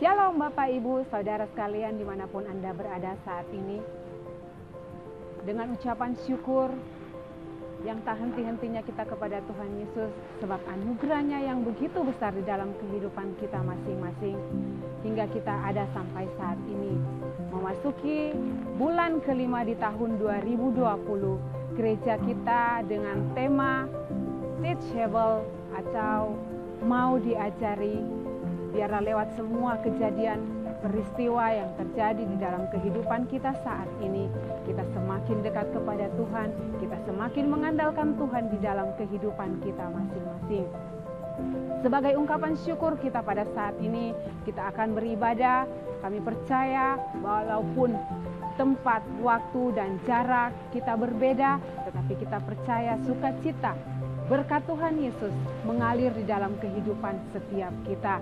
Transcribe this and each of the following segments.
Shalom Bapak Ibu, Saudara sekalian dimanapun Anda berada saat ini. Dengan ucapan syukur yang tak henti-hentinya kita kepada Tuhan Yesus, sebab anugerahnya yang begitu besar di dalam kehidupan kita masing-masing, hingga kita ada sampai saat ini. Memasuki bulan kelima di tahun 2020, gereja kita dengan tema Teachable atau mau diajari. Biarlah lewat semua kejadian, peristiwa yang terjadi di dalam kehidupan kita saat ini, kita semakin dekat kepada Tuhan, kita semakin mengandalkan Tuhan di dalam kehidupan kita masing-masing. Sebagai ungkapan syukur kita pada saat ini, kita akan beribadah. Kami percaya walaupun tempat, waktu, dan jarak kita berbeda, tetapi kita percaya sukacita berkat Tuhan Yesus mengalir di dalam kehidupan setiap kita.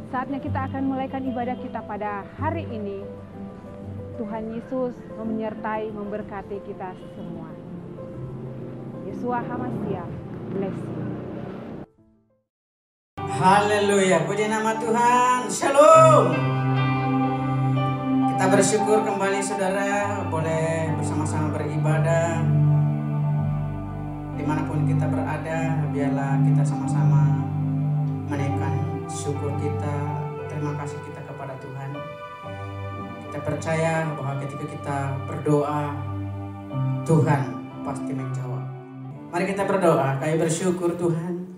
Saatnya kita akan mulaikan ibadah kita pada hari ini. Tuhan Yesus menyertai, memberkati kita semua. Yeshua HaMashiach, bless you. Haleluya, puji nama Tuhan. Shalom. Kita bersyukur kembali saudara boleh bersama-sama beribadah. Dimanapun kita berada, biarlah kita sama-sama menaikkan syukur kita, terima kasih kita kepada Tuhan. Kita percaya bahwa ketika kita berdoa, Tuhan pasti menjawab. Mari kita berdoa, kami bersyukur Tuhan.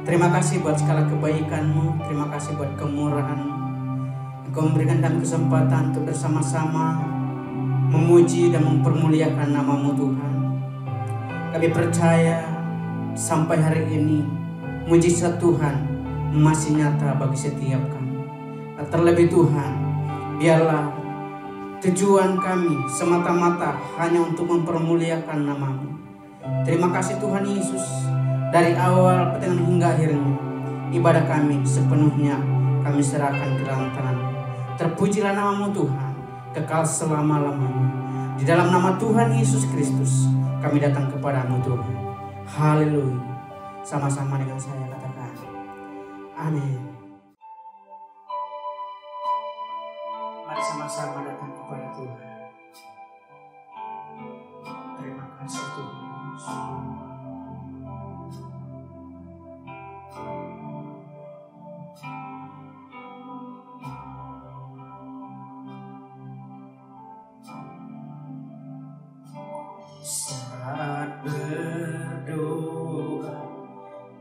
Terima kasih buat segala kebaikan-Mu, terima kasih buat kemurahan-Mu. Engkau memberikan kami kesempatan untuk bersama-sama memuji dan mempermuliakan nama-Mu Tuhan. Kami percaya sampai hari ini mujizat Tuhan masih nyata bagi setiap kami. Terlebih Tuhan, biarlah tujuan kami semata-mata hanya untuk mempermuliakan nama-Mu. Terima kasih Tuhan Yesus, dari awal, pertengahan hingga akhirnya ibadah kami sepenuhnya kami serahkan ke dalam tangan-Mu. Terpujilah nama-Mu Tuhan, kekal selama-lamanya. Di dalam nama Tuhan Yesus Kristus kami datang kepadamu Tuhan. Haleluya. Sama-sama dengan saya katakan amin. Mari sama-sama datang kepada Tuhan. Terima kasih Tuhan. Saat berdoa,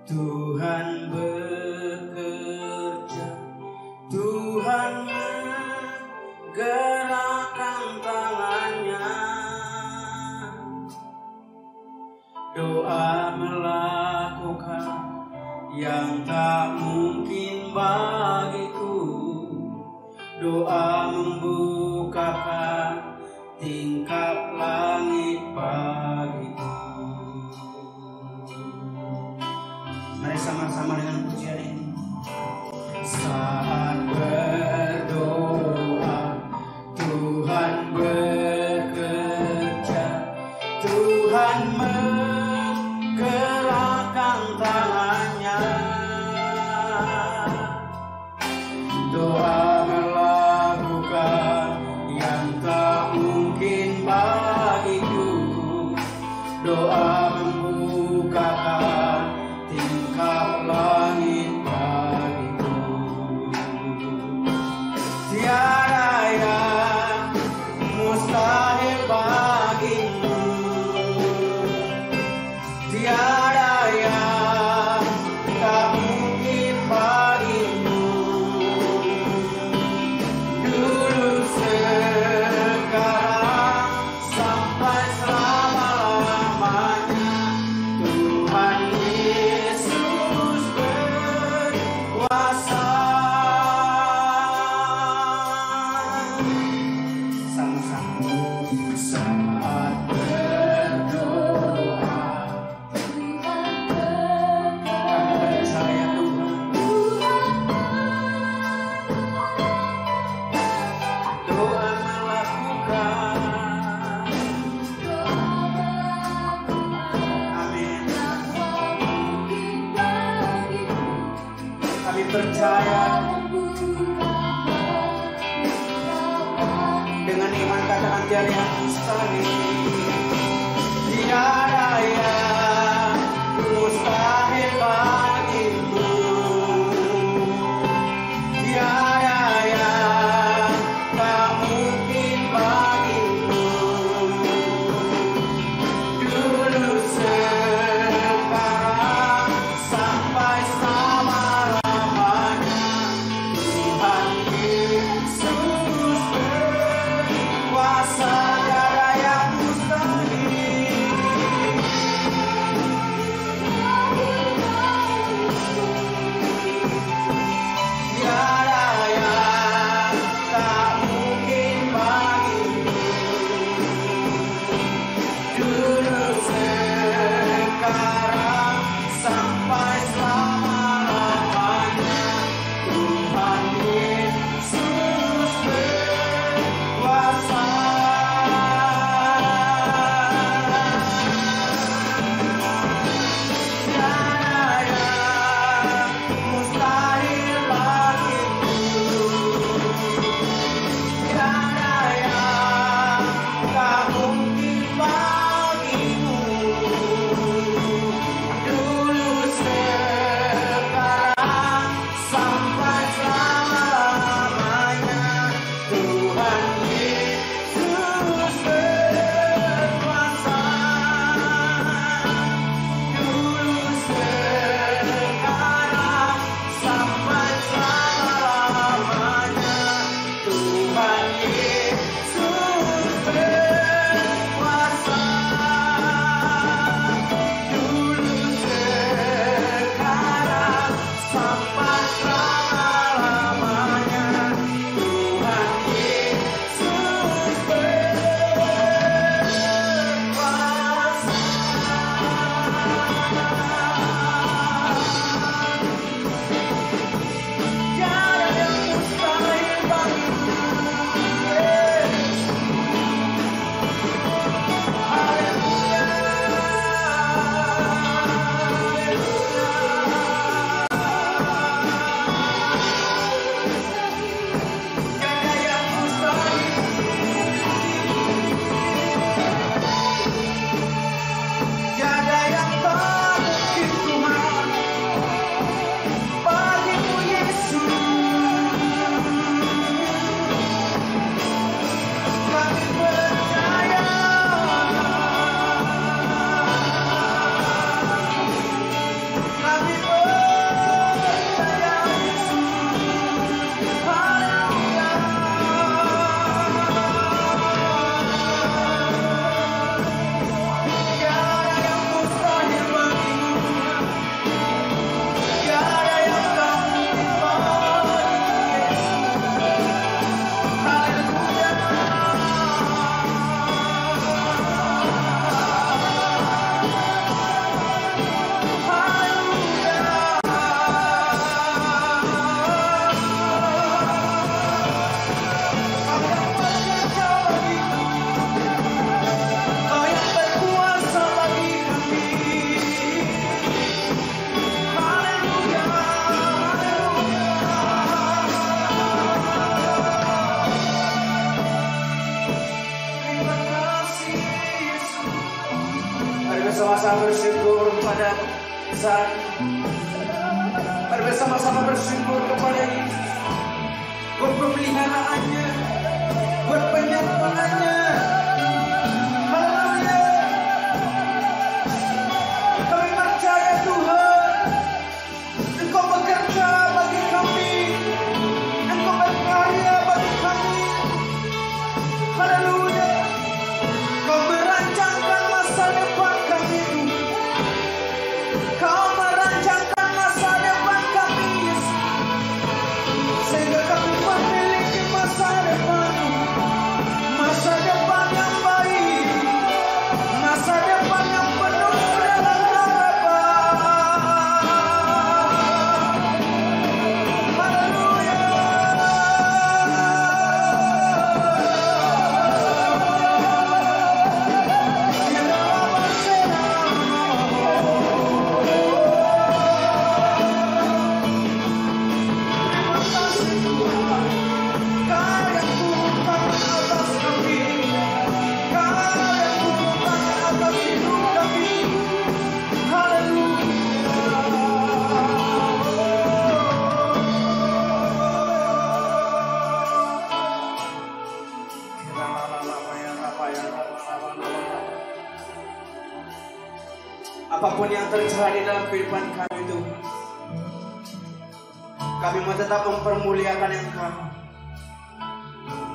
Tuhan bekerja, Tuhan menggerakkan tangannya. Doa melakukan yang tak mungkin bagiku. Doa membukakan tingkap langit bagiku. Mari sama-sama dengan pujian ini. Saat berdoa, Tuhan bekerja, Tuhan menggerakkan tangannya. Doa melakukan yang tak mungkin bagiku. Doa membukakan tingkap langit bagiku. Tiada yang mustahil bagimu, tiada yang tak mungkin bagimu. Dulu, sekarang, sampai selama-lamanya, Tuhan Yesus berkuasa. Sama-sama. Saat berdoa, kami percaya Tuhan. Doa melakukan. Amin. Kami percaya Dengan iman katakan tiada yang mustahil. Tiada yang mustahil bagimu. Tiada yang tak mungkin bagimu. Dulu sekarang sampai selama-lamanya Tuhan Yesus berkuasa. Tiada yang mustahil. Tiada yang tak mungkin bagimu. Dulu sekarang sampai selama-lamanya Tuhan Yesus berkuasa. Tiada yang mustahil bagimu. Tiada yang tak mungkin bagimu. Dulu sekarang sampai selama-lamanya Tuhan Yesus berkuasa. Dulu sekarang sampai selama-lamanya Tuhan Yesus berkuasa. Dulu sekarang sampai selama-lamanya Tuhan Yesus berkuasa. Tiada yang mustahil bagimu. Haleluya. Tiada yang mustahil. Tiada yang tak mungkin Tuhan bagimu Yesus. Kami percaya. Kami percaya Yesus. Haleluya. Tiada yang mustahil bagimu. Tiada yang tak mungkin bagimu Yesus. Haleluya. Kau yang berkuasa bagi kami. Haleluya. Terima kasih Yesus. Mari bersama-sama bersyukur kepada saat. Mari bersama-sama bersyukur kepada Yesus. Buat pemeliharaannya, buat penyertaannya. Haleluya. Kami percaya Tuhan, Engkau bekerja bagi kami, Engkau berkarya bagi kami. Haleluya. Kau merancangkan masa depan kami. Kau merancangkan masa depan kami, Yesus. Sehingga kami memiliki masa apapun yang terjadi dalam kehidupan kami Tuhan, kami mau tetap mempermuliakan Engkau.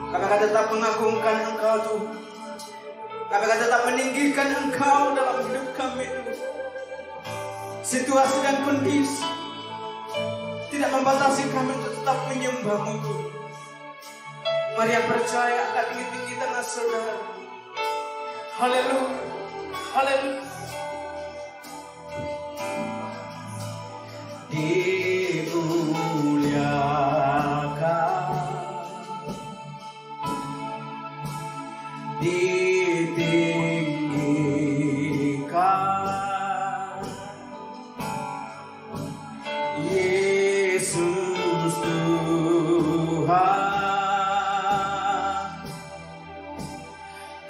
Kami akan tetap mengagungkan Engkau Tuhan. Kami akan tetap meninggikan Engkau dalam hidup kami Tuhan. Situasi dan kondisi tidak membatasi kami untuk tetap menyembah-Mu Tuhan. Mari percaya akan tinggi-tinggi tangan saudara. Haleluya, haleluya. Dimuliakan, ditinggikan, Yesus Tuhan.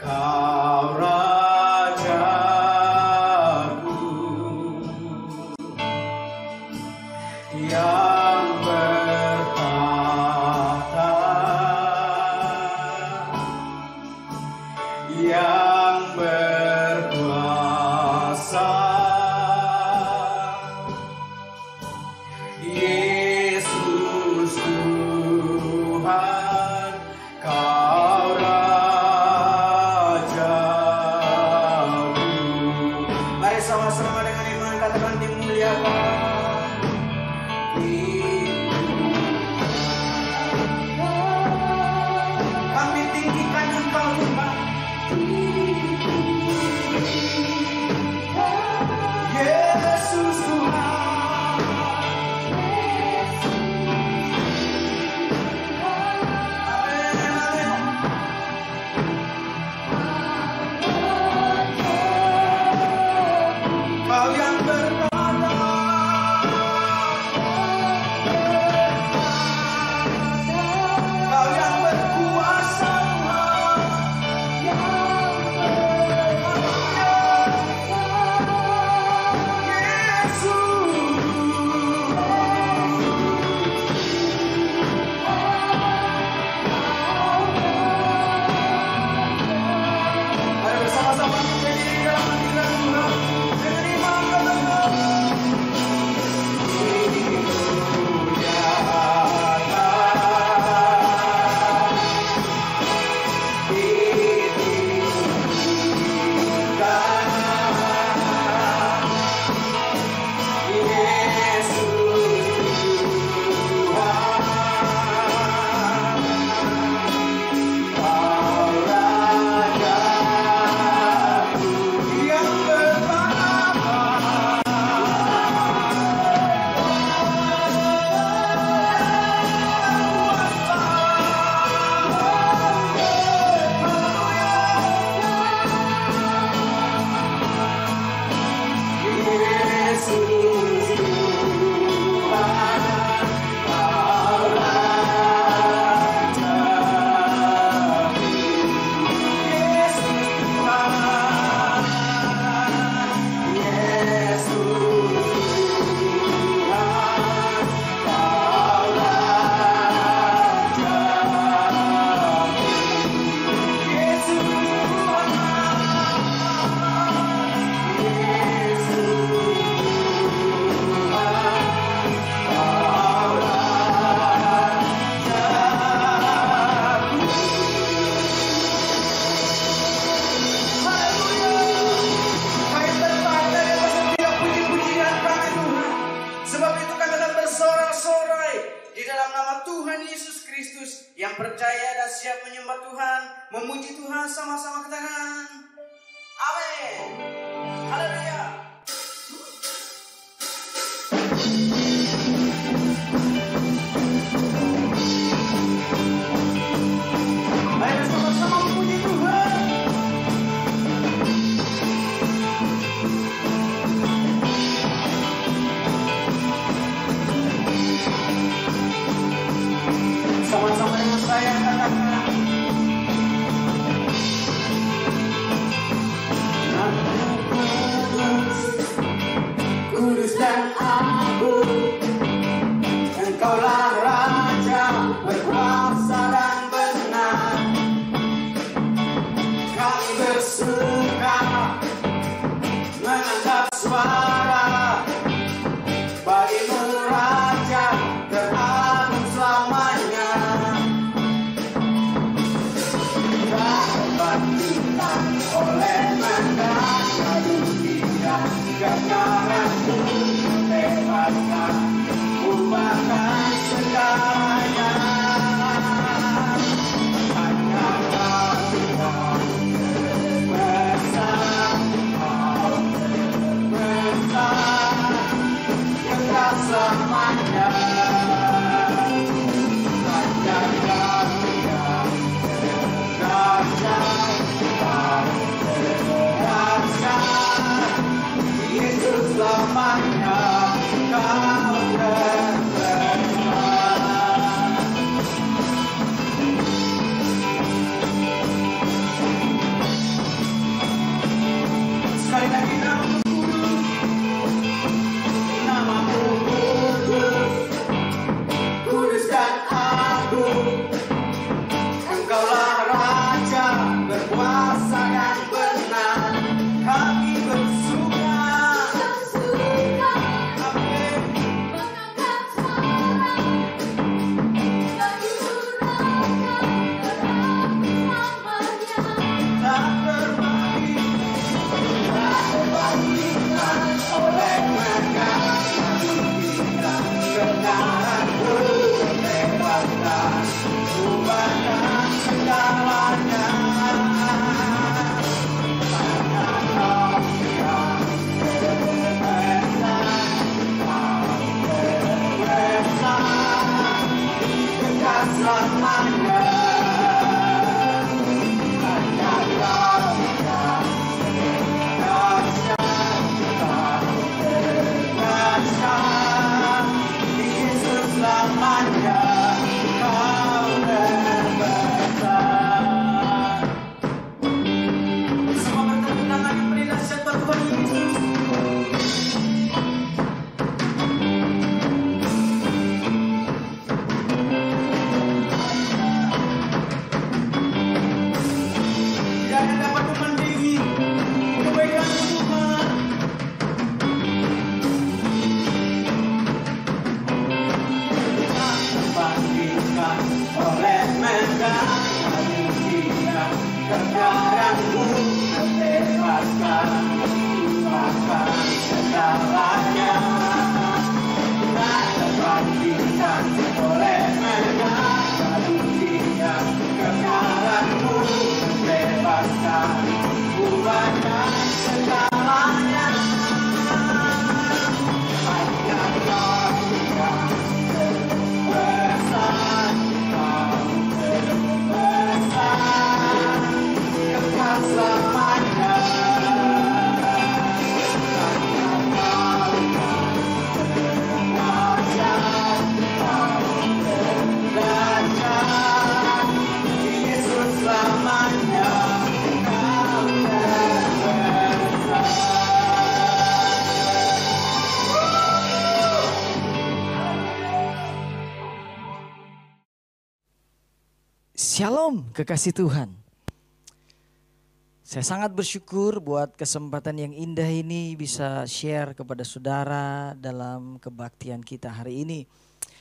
Kau Rajaku yang bertahta, yang berkuasa, Yesus Tuhan, Kau Rajaku. Mari sama-sama dengan iman katakan dimuliakan. Kami tinggikan Engkau Tuhan. Yesus Tuhan. Amin, amin. Kau yang berkata, Kau yang berkuasa Mari bersama-sama kita diri dalam hadirat Tuhan. Dengan iman katakan, yang percaya dan siap menyembah Tuhan, memuji Tuhan, sama-sama katakan amin. Haleluya. Mari sama-sama memuji Tuhan. Sama-sama dengan saya katakan, aku selamanya. Raja Karunia, Raja Yesus selamanya kau berkenan. Sekali lagi namamu kudus, kudus dan agung. Engkaulah Raja berkuasa dan benar. Kami bersuka, amin. Mengangkat suara dari namanya. Tak terbandingkan oleh negara kita. Kebenaranmu bebaskan, ubahkan segalanya. Selamanya hanya kau berkuasa. Yesus selamanya kau berkuasa. Semua bertepuk tangan yang beri nasihat buat Tuhan Yesus. Tidak ada dapat membandingi kebaikan Tuhan. Tak terbandingkan oleh megah manusia. Kebenaranmu membebaskan, ubahkan segalanya. Tak terbandingkan oleh megah manusia. Kebenaranmu membebaskan, ubahkan segalanya. Hanya kau yang besar, kau besar, kekal selamanya. Hanya kau yang dahsyat, kau dahsyat. Yesus selamanya kau terbesar. Shalom kekasih Tuhan. Saya sangat bersyukur buat kesempatan yang indah ini bisa share kepada saudara dalam kebaktian kita hari ini.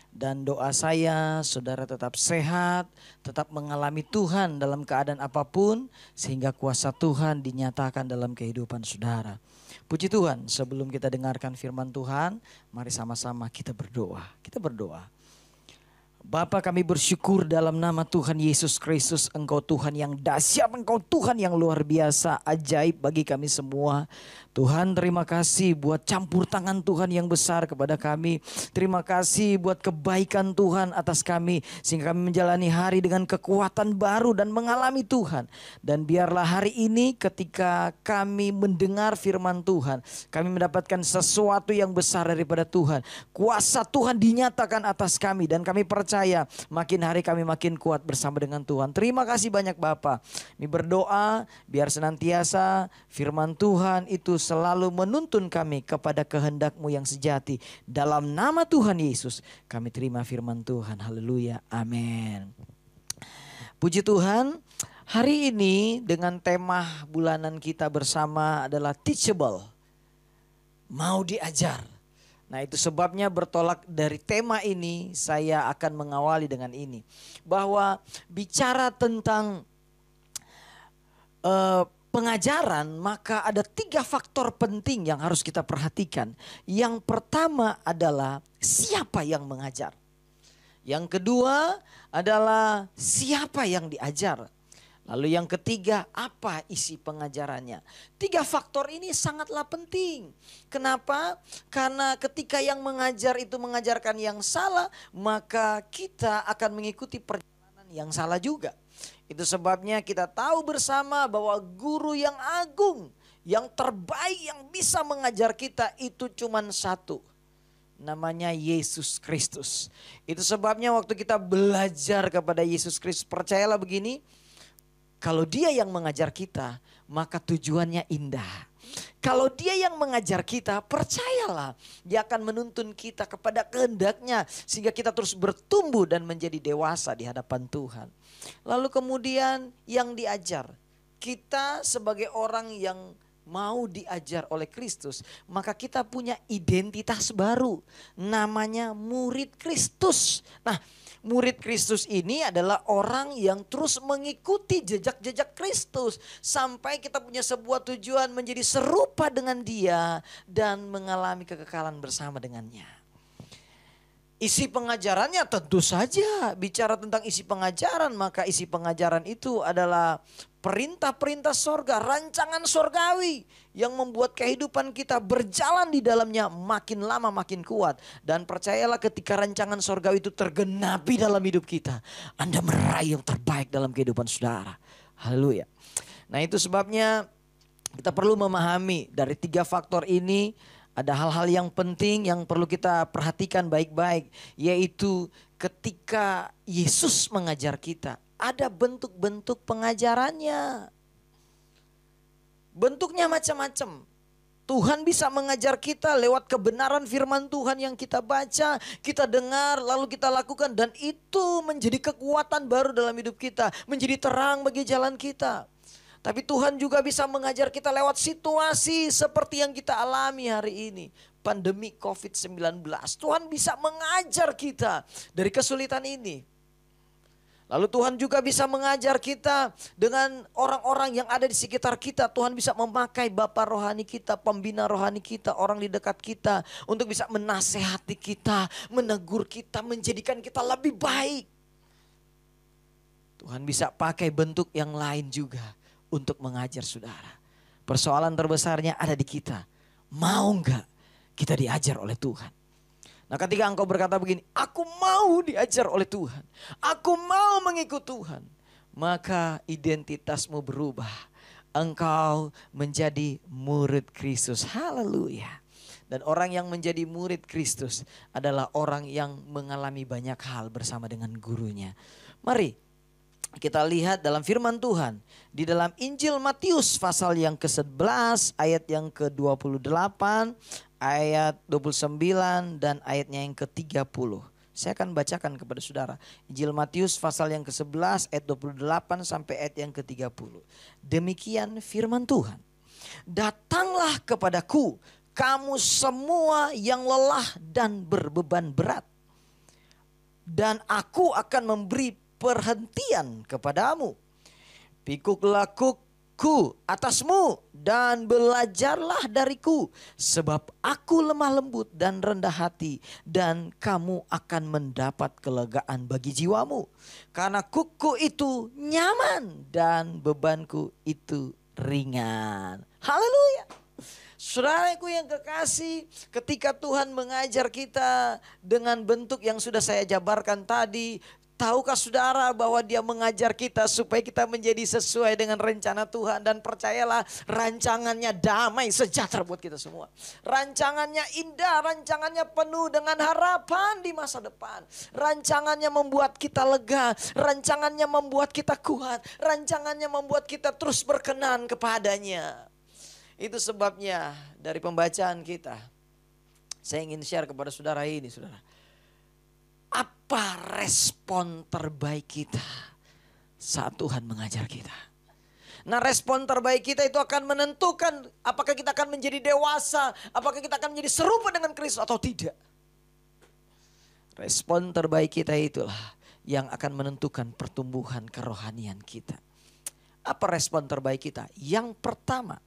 Dan doa saya saudara tetap sehat, tetap mengalami Tuhan dalam keadaan apapun sehingga kuasa Tuhan dinyatakan dalam kehidupan saudara. Puji Tuhan, sebelum kita dengarkan firman Tuhan, mari sama-sama kita berdoa. Kita berdoa. Bapa, kami bersyukur dalam nama Tuhan Yesus Kristus. Engkau Tuhan yang dahsyat, Engkau Tuhan yang luar biasa, ajaib bagi kami semua. Tuhan, terima kasih buat campur tangan Tuhan yang besar kepada kami. Terima kasih buat kebaikan Tuhan atas kami, sehingga kami menjalani hari dengan kekuatan baru dan mengalami Tuhan. Dan biarlah hari ini ketika kami mendengar firman Tuhan, kami mendapatkan sesuatu yang besar daripada Tuhan. Kuasa Tuhan dinyatakan atas kami dan kami percaya makin hari kami makin kuat bersama dengan Tuhan. Terima kasih banyak Bapa. Kami berdoa biar senantiasa firman Tuhan itu selalu menuntun kami kepada kehendak-Mu yang sejati. Dalam nama Tuhan Yesus kami terima firman Tuhan. Haleluya. Amin. Puji Tuhan. Hari ini dengan tema bulanan kita bersama adalah teachable. Mau diajar. Nah, itu sebabnya bertolak dari tema ini saya akan mengawali dengan ini. Bahwa bicara tentang pengajaran, maka ada 3 faktor penting yang harus kita perhatikan. Yang pertama adalah siapa yang mengajar. Yang kedua adalah siapa yang diajar. Lalu yang ketiga, apa isi pengajarannya? 3 faktor ini sangatlah penting. Kenapa? Karena ketika yang mengajar itu mengajarkan yang salah, maka kita akan mengikuti perjalanan yang salah juga. Itu sebabnya kita tahu bersama bahwa guru yang agung, yang terbaik yang bisa mengajar kita itu cuma satu. Namanya Yesus Kristus. Itu sebabnya waktu kita belajar kepada Yesus Kristus, percayalah begini, kalau dia yang mengajar kita, maka tujuannya indah. Kalau dia yang mengajar kita, percayalah dia akan menuntun kita kepada kehendaknya. Sehingga kita terus bertumbuh dan menjadi dewasa di hadapan Tuhan. Lalu kemudian yang diajar, kita sebagai orang yang mau diajar oleh Kristus, maka kita punya identitas baru. Namanya murid Kristus. Nah, murid Kristus ini adalah orang yang terus mengikuti jejak-jejak Kristus. Sampai kita punya sebuah tujuan menjadi serupa dengan dia dan mengalami kekekalan bersama dengannya. Isi pengajarannya tentu saja, bicara tentang isi pengajaran, maka isi pengajaran itu adalah perintah-perintah sorga, rancangan sorgawi yang membuat kehidupan kita berjalan di dalamnya makin lama makin kuat. Dan percayalah ketika rancangan sorgawi itu tergenapi dalam hidup kita, Anda meraih yang terbaik dalam kehidupan saudara. Haleluya. Nah itu sebabnya kita perlu memahami dari 3 faktor ini. Ada hal-hal yang penting yang perlu kita perhatikan baik-baik. Yaitu ketika Yesus mengajar kita, ada bentuk-bentuk pengajarannya. Bentuknya macam-macam. Tuhan bisa mengajar kita lewat kebenaran firman Tuhan yang kita baca, kita dengar, lalu kita lakukan. Dan itu menjadi kekuatan baru dalam hidup kita, menjadi terang bagi jalan kita. Tapi Tuhan juga bisa mengajar kita lewat situasi seperti yang kita alami hari ini. Pandemi COVID-19. Tuhan bisa mengajar kita dari kesulitan ini. Lalu Tuhan juga bisa mengajar kita dengan orang-orang yang ada di sekitar kita. Tuhan bisa memakai bapa rohani kita, pembina rohani kita, orang di dekat kita. Untuk bisa menasehati kita, menegur kita, menjadikan kita lebih baik. Tuhan bisa pakai bentuk yang lain juga untuk mengajar saudara. Persoalan terbesarnya ada di kita. Mau enggak kita diajar oleh Tuhan? Nah ketika engkau berkata begini, aku mau diajar oleh Tuhan, aku mau mengikut Tuhan, maka identitasmu berubah. Engkau menjadi murid Kristus. Haleluya. Dan orang yang menjadi murid Kristus adalah orang yang mengalami banyak hal bersama dengan gurunya. Mari kita lihat dalam firman Tuhan di dalam Injil Matius pasal yang ke-11 ayat yang ke-28, ayat 29 dan ayatnya yang ke-30. Saya akan bacakan kepada saudara. Injil Matius pasal yang ke-11 ayat 28 sampai ayat yang ke-30. Demikian firman Tuhan. Datanglah kepadaku kamu semua yang lelah dan berbeban berat, dan aku akan memberi perhentian kepadamu. Pikuklah kukku atasmu dan belajarlah dariku, sebab aku lemah lembut dan rendah hati, dan kamu akan mendapat kelegaan bagi jiwamu. Karena kukku itu nyaman dan bebanku itu ringan. Haleluya. Saudaraku yang kekasih, ketika Tuhan mengajar kita dengan bentuk yang sudah saya jabarkan tadi, tahukah saudara bahwa dia mengajar kita supaya kita menjadi sesuai dengan rencana Tuhan. Dan percayalah, rancangannya damai sejahtera buat kita semua. Rancangannya indah, rancangannya penuh dengan harapan di masa depan. Rancangannya membuat kita lega, rancangannya membuat kita kuat, rancangannya membuat kita terus berkenan kepadanya. Itu sebabnya dari pembacaan kita, saya ingin share kepada saudara ini, saudara. Apa respon terbaik kita saat Tuhan mengajar kita? Nah, respon terbaik kita itu akan menentukan apakah kita akan menjadi dewasa, apakah kita akan menjadi serupa dengan Kristus atau tidak. Respon terbaik kita itulah yang akan menentukan pertumbuhan kerohanian kita. Apa respon terbaik kita? Yang pertama,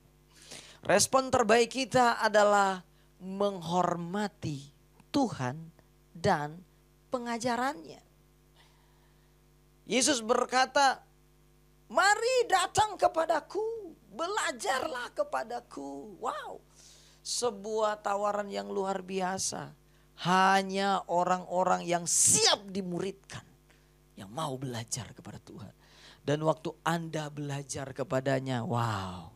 respon terbaik kita adalah menghormati Tuhan dan pengajarannya. Yesus berkata, Mari datang kepadaku, belajarlah kepadaku. Wow, sebuah tawaran yang luar biasa. Hanya orang-orang yang siap dimuridkan, yang mau belajar kepada Tuhan. Dan waktu Anda belajar kepadanya, wow,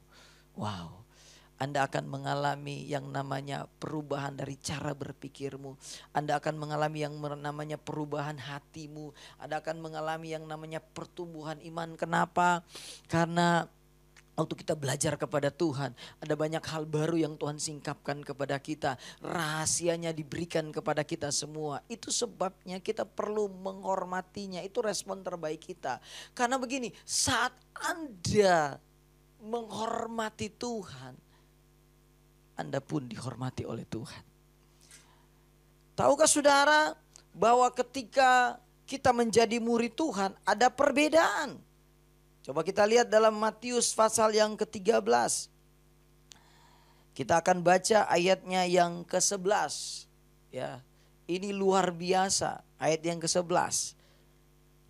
Anda akan mengalami yang namanya perubahan dari cara berpikirmu. Anda akan mengalami yang namanya perubahan hatimu. Anda akan mengalami yang namanya pertumbuhan iman. Kenapa? Karena waktu kita belajar kepada Tuhan, ada banyak hal baru yang Tuhan singkapkan kepada kita. Rahasianya diberikan kepada kita semua. Itu sebabnya kita perlu menghormatinya. Itu respon terbaik kita. Karena begini, saat Anda menghormati Tuhan, Anda pun dihormati oleh Tuhan. Tahukah saudara bahwa ketika kita menjadi murid Tuhan ada perbedaan. Coba kita lihat dalam Matius pasal yang ke-13. Kita akan baca ayatnya yang ke-11. Ya, ini luar biasa, ayat yang ke-11.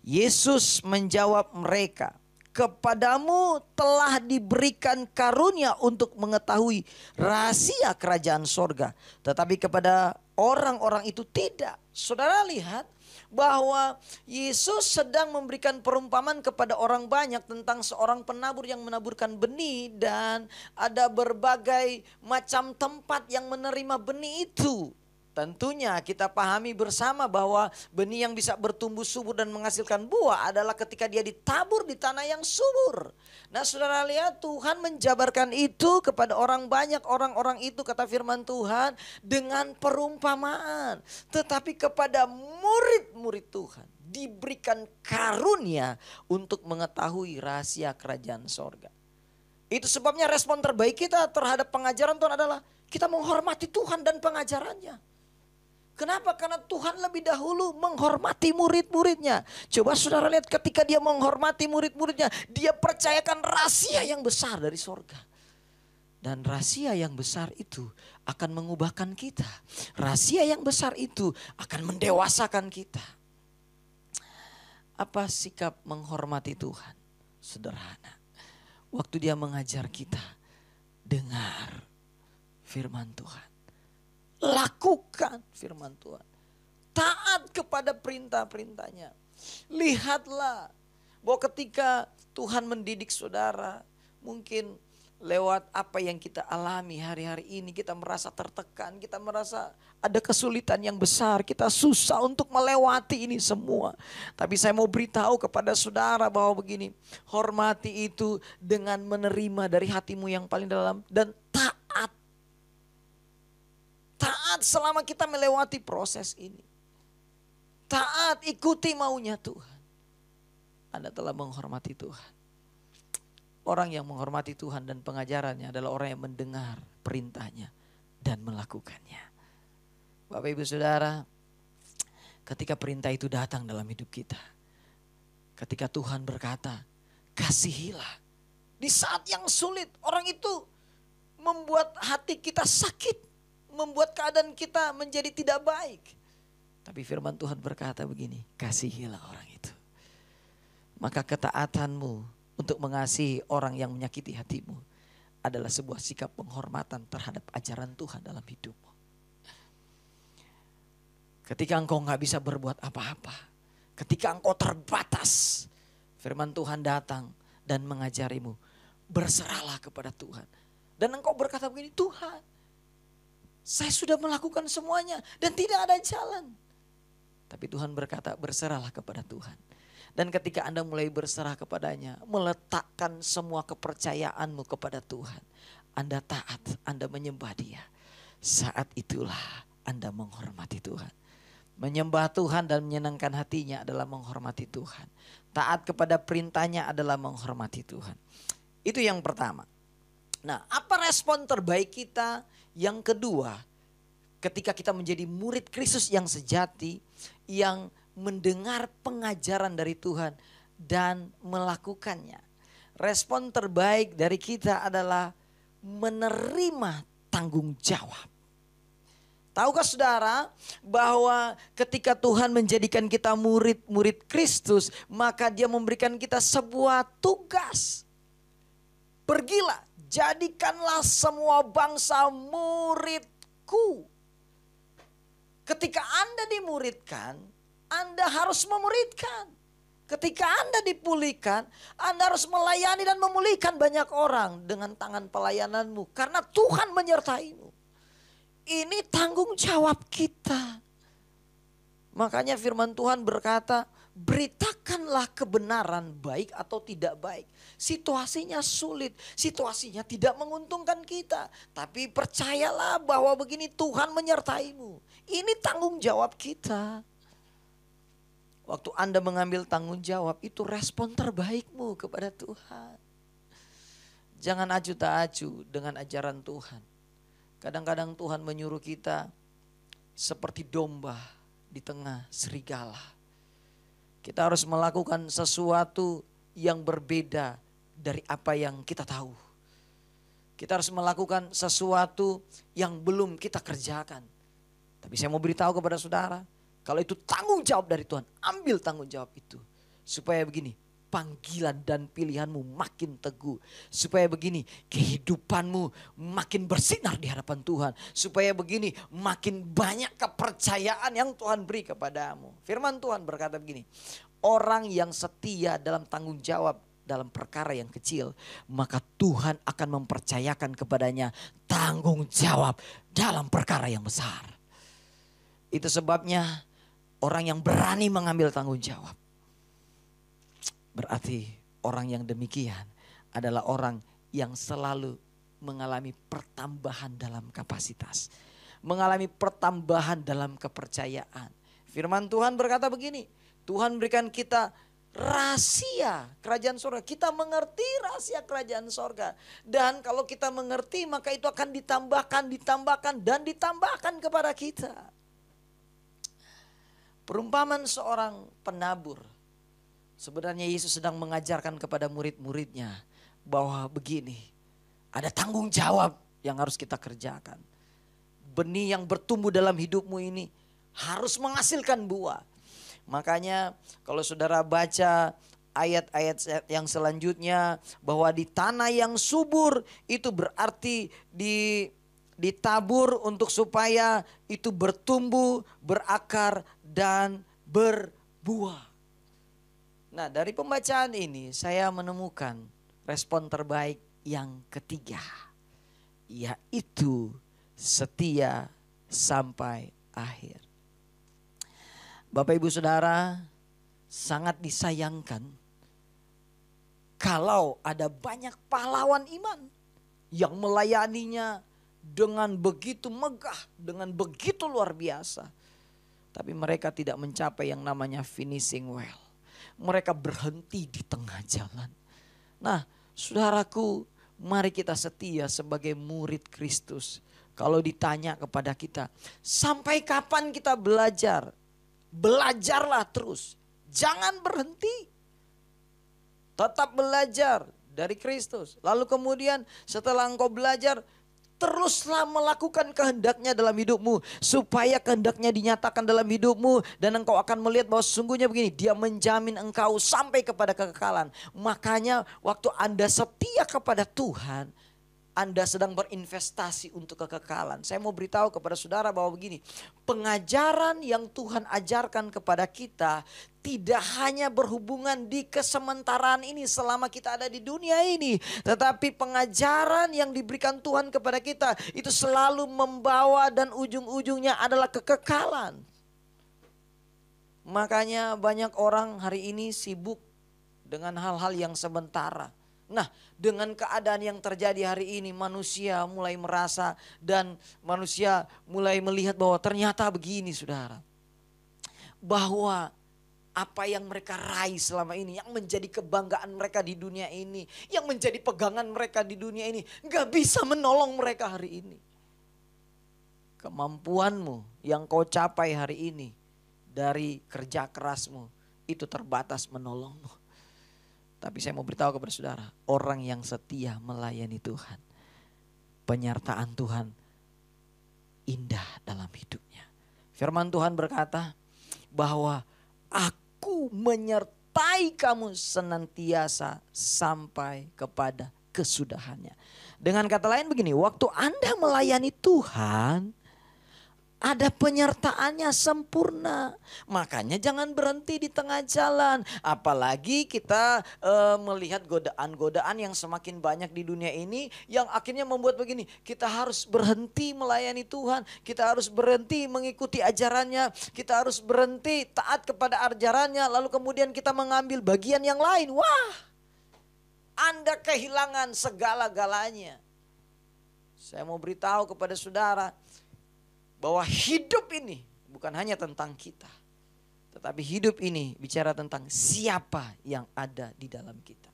Yesus menjawab mereka, kepadamu telah diberikan karunia untuk mengetahui rahasia kerajaan sorga. Tetapi kepada orang-orang itu tidak. Saudara lihat bahwa Yesus sedang memberikan perumpamaan kepada orang banyak tentang seorang penabur yang menaburkan benih. Dan ada berbagai macam tempat yang menerima benih itu. Tentunya kita pahami bersama bahwa benih yang bisa bertumbuh subur dan menghasilkan buah adalah ketika dia ditabur di tanah yang subur. Nah saudara lihat, Tuhan menjabarkan itu kepada orang banyak. Orang-orang itu kata firman Tuhan dengan perumpamaan. Tetapi kepada murid-murid Tuhan diberikan karunia untuk mengetahui rahasia kerajaan sorga. Itu sebabnya respon terbaik kita terhadap pengajaran Tuhan adalah kita menghormati Tuhan dan pengajarannya. Kenapa? Karena Tuhan lebih dahulu menghormati murid-muridnya. Coba saudara lihat, ketika dia menghormati murid-muridnya, dia percayakan rahasia yang besar dari sorga. Dan rahasia yang besar itu akan mengubahkan kita. Rahasia yang besar itu akan mendewasakan kita. Apa sikap menghormati Tuhan? Sederhana. Waktu dia mengajar kita, dengar firman Tuhan. Lakukan firman Tuhan. Taat kepada perintah-perintahnya. Lihatlah bahwa ketika Tuhan mendidik saudara, mungkin lewat apa yang kita alami hari-hari ini, kita merasa tertekan, kita merasa ada kesulitan yang besar, kita susah untuk melewati ini semua. Tapi saya mau beritahu kepada saudara bahwa begini, hormati itu dengan menerima dari hatimu yang paling dalam dan taat. Taat selama kita melewati proses ini. Taat, ikuti maunya Tuhan. Anda telah menghormati Tuhan. Orang yang menghormati Tuhan dan pengajarannya adalah orang yang mendengar perintahnya dan melakukannya. Bapak Ibu Saudara, ketika perintah itu datang dalam hidup kita, ketika Tuhan berkata, kasihilah. Di saat yang sulit, orang itu membuat hati kita sakit. Membuat keadaan kita menjadi tidak baik. Tapi firman Tuhan berkata begini, kasihilah orang itu. Maka ketaatanmu untuk mengasihi orang yang menyakiti hatimu adalah sebuah sikap penghormatan terhadap ajaran Tuhan dalam hidupmu. Ketika engkau gak bisa berbuat apa-apa, ketika engkau terbatas, firman Tuhan datang dan mengajarimu, berserahlah kepada Tuhan. Dan engkau berkata begini, Tuhan, saya sudah melakukan semuanya dan tidak ada jalan. Tapi Tuhan berkata, berserahlah kepada Tuhan. Dan ketika Anda mulai berserah kepadanya, meletakkan semua kepercayaanmu kepada Tuhan, Anda taat, Anda menyembah Dia. Saat itulah Anda menghormati Tuhan. Menyembah Tuhan dan menyenangkan hatinya adalah menghormati Tuhan. Taat kepada perintahnya adalah menghormati Tuhan. Itu yang pertama. Nah, apa respon terbaik kita? Yang kedua, ketika kita menjadi murid Kristus yang sejati, yang mendengar pengajaran dari Tuhan dan melakukannya. Respon terbaik dari kita adalah menerima tanggung jawab. Tahukah saudara bahwa ketika Tuhan menjadikan kita murid-murid Kristus, maka Dia memberikan kita sebuah tugas. Pergilah, jadikanlah semua bangsa muridku. Ketika Anda dimuridkan, Anda harus memuridkan. Ketika Anda dipulihkan, Anda harus melayani dan memulihkan banyak orang dengan tangan pelayananmu. Karena Tuhan menyertaimu. Ini tanggung jawab kita. Makanya firman Tuhan berkata, beritakanlah kebenaran baik atau tidak baik. Situasinya sulit, situasinya tidak menguntungkan kita. Tapi percayalah bahwa begini, Tuhan menyertaimu. Ini tanggung jawab kita. Waktu Anda mengambil tanggung jawab, itu respon terbaikmu kepada Tuhan. Jangan acu tak acu dengan ajaran Tuhan. Kadang-kadang Tuhan menyuruh kita seperti domba di tengah serigala. Kita harus melakukan sesuatu yang berbeda dari apa yang kita tahu. Kita harus melakukan sesuatu yang belum kita kerjakan. Tapi saya mau beritahu kepada saudara, kalau itu tanggung jawab dari Tuhan, ambil tanggung jawab itu. Supaya begini, panggilan dan pilihanmu makin teguh. Supaya begini, kehidupanmu makin bersinar di hadapan Tuhan. Supaya begini, makin banyak kepercayaan yang Tuhan beri kepadamu. Firman Tuhan berkata begini, orang yang setia dalam tanggung jawab dalam perkara yang kecil, maka Tuhan akan mempercayakan kepadanya tanggung jawab dalam perkara yang besar. Itu sebabnya orang yang berani mengambil tanggung jawab. Berarti orang yang demikian adalah orang yang selalu mengalami pertambahan dalam kapasitas. Mengalami pertambahan dalam kepercayaan. Firman Tuhan berkata begini, Tuhan berikan kita rahasia kerajaan sorga. Kita mengerti rahasia kerajaan sorga. Dan kalau kita mengerti, maka itu akan ditambahkan kepada kita. Perumpamaan seorang penabur. Sebenarnya Yesus sedang mengajarkan kepada murid-muridnya bahwa begini, ada tanggung jawab yang harus kita kerjakan. Benih yang bertumbuh dalam hidupmu ini harus menghasilkan buah. Makanya kalau saudara baca ayat-ayat yang selanjutnya, bahwa di tanah yang subur itu berarti ditabur untuk supaya itu bertumbuh, berakar dan berbuah. Nah, dari pembacaan ini saya menemukan respon terbaik yang ketiga, yaitu setia sampai akhir. Bapak Ibu Saudara, sangat disayangkan kalau ada banyak pahlawan iman yang melayaninya dengan begitu megah, dengan begitu luar biasa. Tapi mereka tidak mencapai yang namanya finishing well. Mereka berhenti di tengah jalan. Nah, saudaraku, mari kita setia sebagai murid Kristus. Kalau ditanya kepada kita, sampai kapan kita belajar? Belajarlah terus. Jangan berhenti. Tetap belajar dari Kristus. Lalu kemudian setelah engkau belajar, teruslah melakukan kehendaknya dalam hidupmu. Supaya kehendaknya dinyatakan dalam hidupmu. Dan engkau akan melihat bahwa sesungguhnya begini, Dia menjamin engkau sampai kepada kekekalan. Makanya waktu Anda setia kepada Tuhan, Anda sedang berinvestasi untuk kekekalan. Saya mau beritahu kepada saudara bahwa begini, pengajaran yang Tuhan ajarkan kepada kita tidak hanya berhubungan di kesementaraan ini selama kita ada di dunia ini. Tetapi pengajaran yang diberikan Tuhan kepada kita itu selalu membawa dan ujung-ujungnya adalah kekekalan. Makanya banyak orang hari ini sibuk dengan hal-hal yang sementara. Nah, dengan keadaan yang terjadi hari ini, manusia mulai merasa dan manusia mulai melihat bahwa ternyata begini, saudara. Bahwa apa yang mereka raih selama ini, yang menjadi kebanggaan mereka di dunia ini, yang menjadi pegangan mereka di dunia ini, gak bisa menolong mereka hari ini. Kemampuanmu yang kau capai hari ini dari kerja kerasmu itu terbatas menolongmu. Tapi saya mau beritahu kepada saudara, orang yang setia melayani Tuhan, penyertaan Tuhan indah dalam hidupnya. Firman Tuhan berkata bahwa aku menyertai kamu senantiasa sampai kepada kesudahannya. Dengan kata lain begini, waktu Anda melayani Tuhan, ada penyertaannya sempurna. Makanya jangan berhenti di tengah jalan. Apalagi kita melihat godaan-godaan yang semakin banyak di dunia ini. Yang akhirnya membuat begini. Kita harus berhenti melayani Tuhan. Kita harus berhenti mengikuti ajarannya. Kita harus berhenti taat kepada ajarannya. Lalu kemudian kita mengambil bagian yang lain. Wah, Anda kehilangan segala-galanya. Saya mau beritahu kepada saudara bahwa hidup ini bukan hanya tentang kita, tetapi hidup ini bicara tentang siapa yang ada di dalam kita.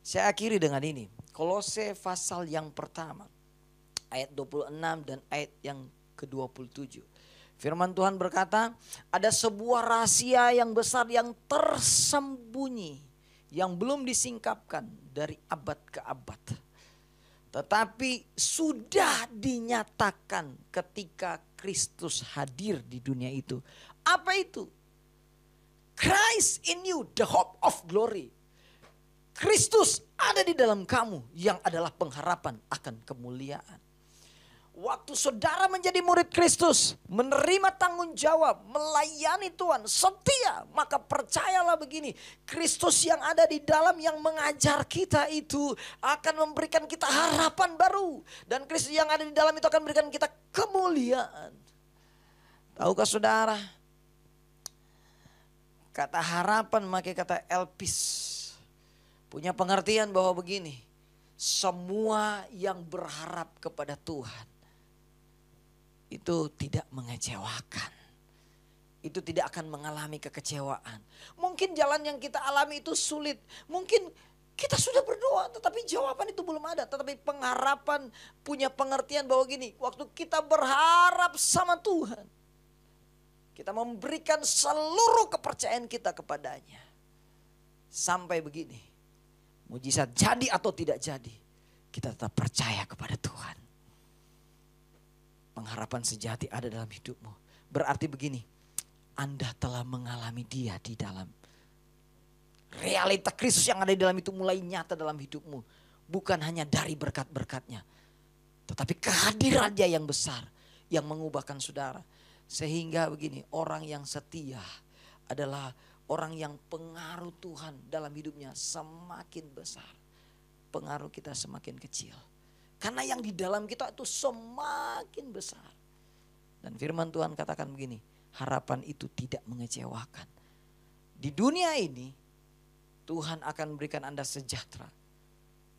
Saya akhiri dengan ini, Kolose pasal yang pertama, ayat 26 dan ayat yang ke-27. Firman Tuhan berkata, ada sebuah rahasia yang besar yang tersembunyi, yang belum disingkapkan dari abad ke abad. Tetapi sudah dinyatakan ketika Kristus hadir di dunia itu. Apa itu? Christ in you, the hope of glory. Kristus ada di dalam kamu yang adalah pengharapan akan kemuliaan. Waktu saudara menjadi murid Kristus, menerima tanggung jawab, melayani Tuhan, setia, maka percayalah begini, Kristus yang ada di dalam yang mengajar kita itu akan memberikan kita harapan baru. Dan Kristus yang ada di dalam itu akan memberikan kita kemuliaan. Tahukah saudara, kata harapan memakai kata elpis, punya pengertian bahwa begini, semua yang berharap kepada Tuhan itu tidak mengecewakan. Itu tidak akan mengalami kekecewaan. Mungkin jalan yang kita alami itu sulit. Mungkin kita sudah berdoa tetapi jawaban itu belum ada. Tetapi pengharapan punya pengertian bahwa gini, waktu kita berharap sama Tuhan, kita memberikan seluruh kepercayaan kita kepadanya. Sampai begini, mujizat jadi atau tidak jadi, kita tetap percaya kepada Tuhan. Pengharapan sejati ada dalam hidupmu. Berarti begini, Anda telah mengalami Dia di dalam. Realita Kristus yang ada di dalam itu mulai nyata dalam hidupmu. Bukan hanya dari berkat-berkatnya, tetapi kehadiran Dia yang besar yang mengubahkan saudara. Sehingga begini, orang yang setia adalah orang yang pengaruh Tuhan dalam hidupnya semakin besar. Pengaruh kita semakin kecil. Karena yang di dalam kita itu semakin besar. Dan firman Tuhan katakan begini, harapan itu tidak mengecewakan. Di dunia ini Tuhan akan memberikan Anda sejahtera.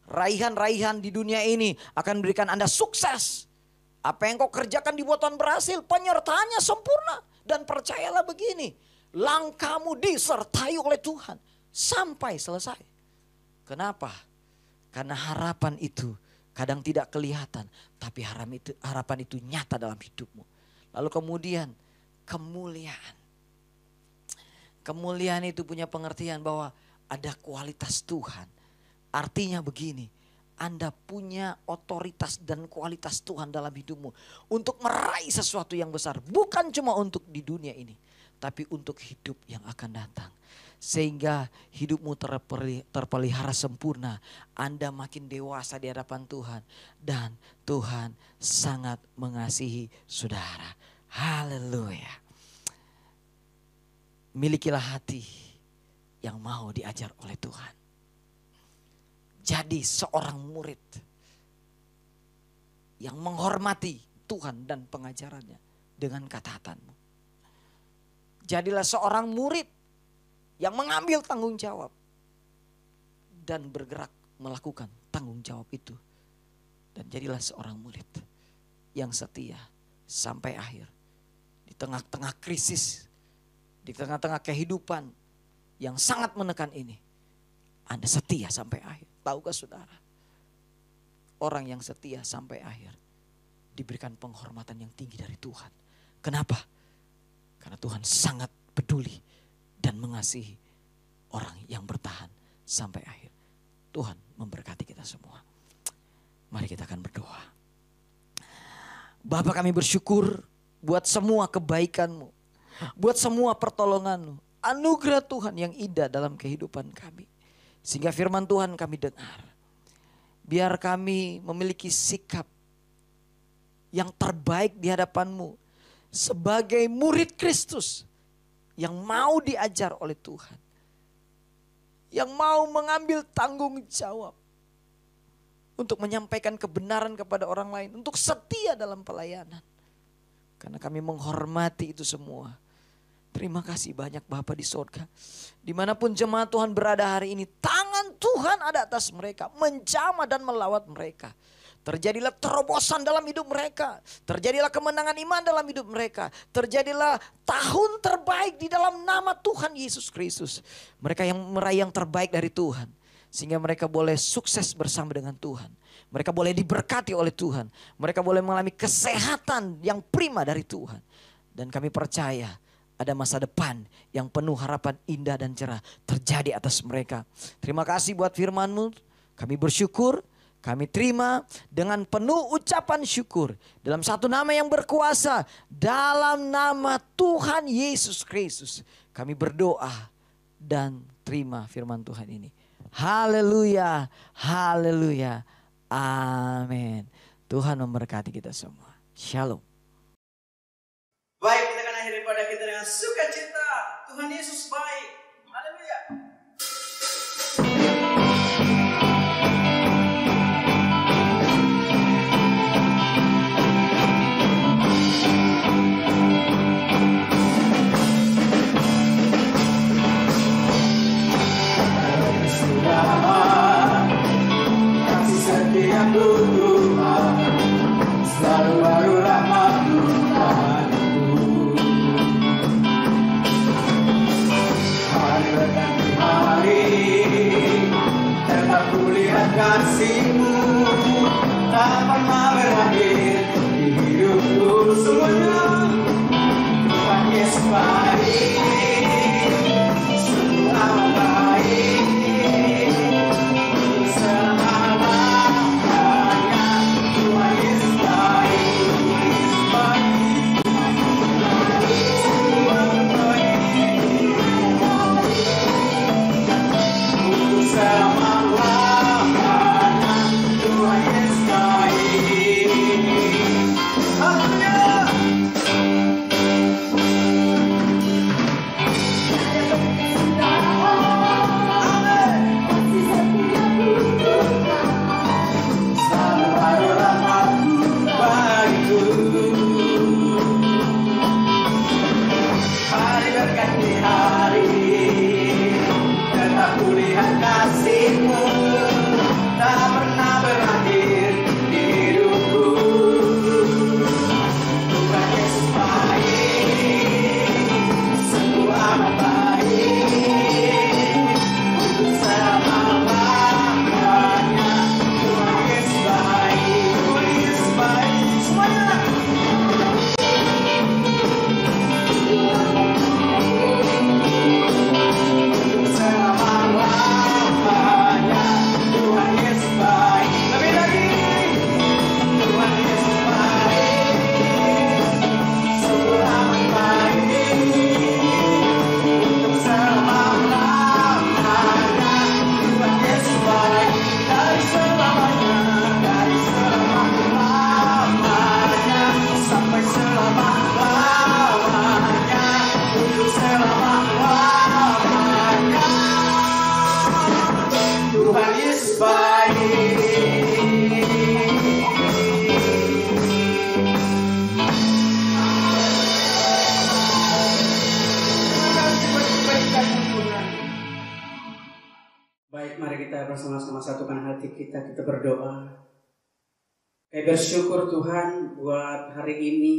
Raihan-raihan di dunia ini akan memberikan Anda sukses. Apa yang kau kerjakan di tahun berhasil, penyertaannya sempurna. Dan percayalah begini, langkahmu disertai oleh Tuhan sampai selesai. Kenapa? Karena harapan itu kadang tidak kelihatan, tapi harapan itu nyata dalam hidupmu. Lalu kemudian kemuliaan. Kemuliaan itu punya pengertian bahwa ada kualitas Tuhan. Artinya begini, Anda punya otoritas dan kualitas Tuhan dalam hidupmu. Untuk meraih sesuatu yang besar. Bukan cuma untuk di dunia ini, tapi untuk hidup yang akan datang. Sehingga hidupmu terpelihara sempurna. Anda makin dewasa di hadapan Tuhan. Dan Tuhan sangat mengasihi saudara. Haleluya. Milikilah hati yang mau diajar oleh Tuhan. Jadi seorang murid yang menghormati Tuhan dan pengajarannya dengan ketaatanmu. Jadilah seorang murid yang mengambil tanggung jawab dan bergerak melakukan tanggung jawab itu. Dan jadilah seorang murid yang setia sampai akhir. Di tengah-tengah krisis, di tengah-tengah kehidupan yang sangat menekan ini, Anda setia sampai akhir. Tahukah saudara, orang yang setia sampai akhir diberikan penghormatan yang tinggi dari Tuhan. Kenapa? Karena Tuhan sangat peduli dan mengasihi orang yang bertahan sampai akhir. Tuhan memberkati kita semua. Mari kita akan berdoa. Bapa, kami bersyukur buat semua kebaikan-Mu, buat semua pertolongan-Mu, anugerah Tuhan yang indah dalam kehidupan kami. Sehingga firman Tuhan kami dengar. Biar kami memiliki sikap yang terbaik di hadapan-Mu sebagai murid Kristus yang mau diajar oleh Tuhan, yang mau mengambil tanggung jawab untuk menyampaikan kebenaran kepada orang lain, untuk setia dalam pelayanan. Karena kami menghormati itu semua. Terima kasih banyak Bapa di sorga. Dimanapun jemaat Tuhan berada hari ini, tangan Tuhan ada atas mereka, menjamah dan melawat mereka. Terjadilah terobosan dalam hidup mereka. Terjadilah kemenangan iman dalam hidup mereka. Terjadilah tahun terbaik di dalam nama Tuhan Yesus Kristus. Mereka yang meraih yang terbaik dari Tuhan. Sehingga mereka boleh sukses bersama dengan Tuhan. Mereka boleh diberkati oleh Tuhan. Mereka boleh mengalami kesehatan yang prima dari Tuhan. Dan kami percaya ada masa depan yang penuh harapan indah dan cerah terjadi atas mereka. Terima kasih buat firman-Mu. Kami bersyukur. Kami terima dengan penuh ucapan syukur. Dalam satu nama yang berkuasa. Dalam nama Tuhan Yesus Kristus. Kami berdoa dan terima firman Tuhan ini. Haleluya, haleluya, amin. Tuhan memberkati kita semua. Shalom. Baik, kita akan akhiri pada kita dengan sukacita. Tuhan Yesus baik. Haleluya. Kasih setiamu Tuhan, selalu baru rahmat-Mu padaku. Hari berganti hari, tetap kulihat kasih-Mu, tak pernah berakhir di hidupku semuanya. Tuhan Yesus baik, sungguh amat baik. Bersama-sama satukan hati kita berdoa. Bersyukur Tuhan buat hari ini.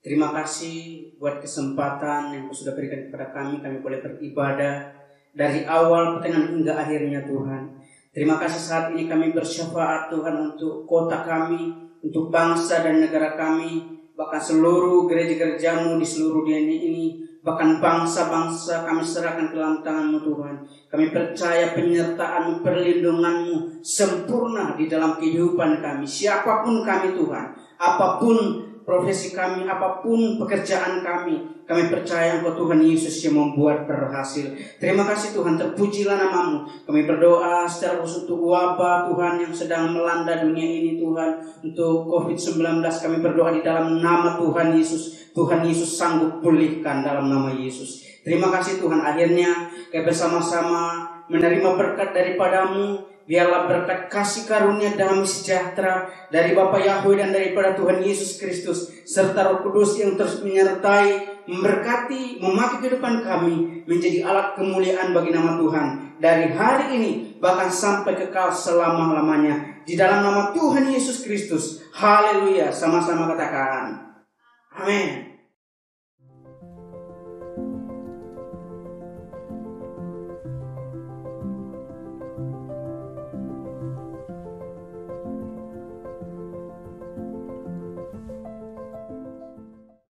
Terima kasih buat kesempatan yang Kau sudah berikan kepada kami. Kami boleh beribadah dari awal, pertengahan hingga akhirnya Tuhan. Terima kasih saat ini kami bersyafaat Tuhan untuk kota kami, untuk bangsa dan negara kami, bahkan seluruh gereja-gereja-Mu di seluruh dunia ini. Bahkan bangsa-bangsa kami serahkan ke dalam tangan-Mu Tuhan. Kami percaya penyertaan-Mu, perlindungan-Mu sempurna di dalam kehidupan kami. Siapapun kami Tuhan, Apapun profesi kami, apapun pekerjaan kami percaya Engkau Tuhan Yesus yang membuat berhasil. Terima kasih Tuhan, terpujilah nama-Mu. Kami berdoa secara khusus untuk wabah Tuhan yang sedang melanda dunia ini Tuhan. Untuk COVID-19 kami berdoa di dalam nama Tuhan Yesus. Tuhan Yesus sanggup pulihkan dalam nama Yesus. Terima kasih Tuhan, akhirnya kami bersama-sama menerima berkat daripada-Mu. Biarlah berkat kasih karunia damai sejahtera dari Bapa Yahweh dan daripada Tuhan Yesus Kristus serta Roh Kudus yang terus menyertai, memberkati, memakai kehidupan kami menjadi alat kemuliaan bagi nama Tuhan dari hari ini bahkan sampai kekal selama-lamanya. Di dalam nama Tuhan Yesus Kristus. Haleluya. Sama-sama katakan amin.